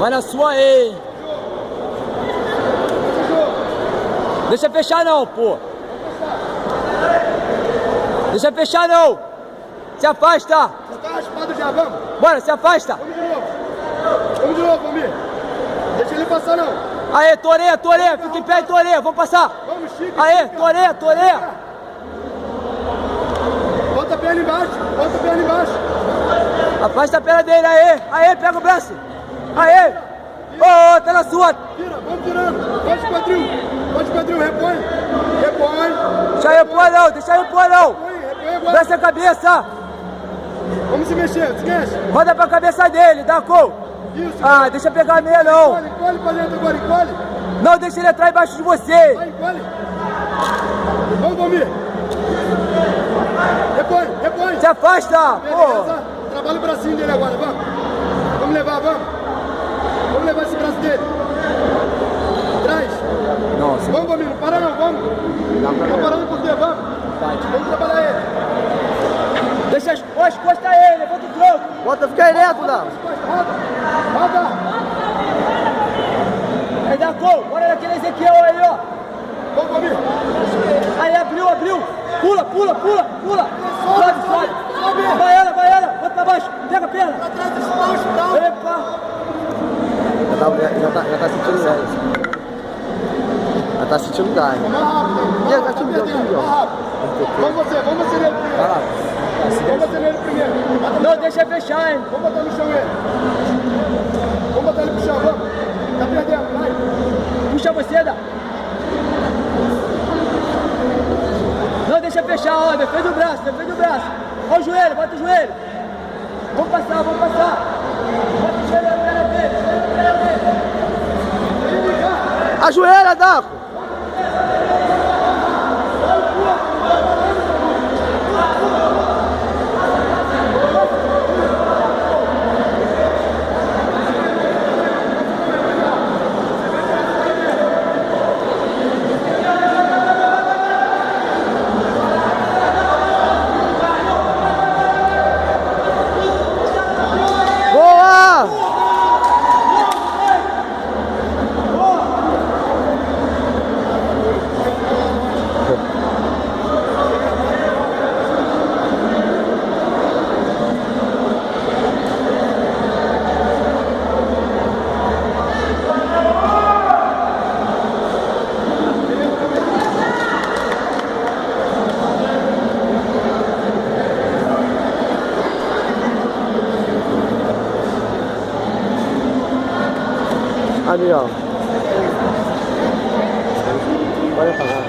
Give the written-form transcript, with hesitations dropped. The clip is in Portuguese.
Vai na sua aí. Deixa fechar não, pô. Deixa fechar não. Se afasta. Você tá raspado já, vamos. Bora, se afasta. Vamos de novo, Valmir. Deixa ele passar não. Aê, Toreia, Toreia. Fica em pé, Toreia. Vamos passar. Vamos, Chico. Aê, Toreia, Toreia. Bota a perna embaixo. Bota a perna embaixo. Afasta a perna dele, aê. Aê, pega o braço. Aê. Ô, tá na sua. Tira, vamos tirando. Pode quadril. Pode quadril, repõe. Repõe. Deixa repor não, deixa repor não. Repõe agora. Desce a cabeça. Vamos se mexer, se mexe. Roda pra cabeça dele, dá gol. Isso. Ah, deixa pegar a meia não. Encolhe pra dentro agora, encolhe. Não, deixa ele entrar embaixo de você. Vai, encolhe. Vamos, Valmir. Repõe, repõe. Se afasta, pô. Beleza. Trabalha o bracinho dele agora, vamos. Vamos levar, vamos. Vamos levar esse braço dele. Traz. Nossa. Vamos, Valmir, não para não, vamos. Não parando por quê, vamos. Vamos trabalhar ele. Deixa as costas aí, levanta o tronco. Bota, fica ereto, não. Roda, roda. Aí dá gol, bora naquele Ezequiel aí, ó. Vamos, Valmir. Aí abriu, abriu. Pula, pula, pula, pula. Sobe, Sobe, sobe. sobe. Vai ela, bota pra baixo. Pega a perna. Pra trás, dá. Epa. Já tá sentindo gás. Já tá sentindo gás. Mais rápido. Já tá sentindo gás. Mais rápido. Vamos você nele primeiro. Vai lá. Vamos você nele primeiro. Não, deixa fechar, hein. Vamos botar no chão ele. Vamos botar ele pro chão, vamos. Tá perdendo, vai. Puxa você, dá. Não, deixa fechar, ó. Defende o braço, defende o braço. Olha o joelho, bota o joelho. Vamos passar, vamos passar. Bota o joelho na perna dele, Ajoelha, Daco. Ali, ó. Olha pra lá.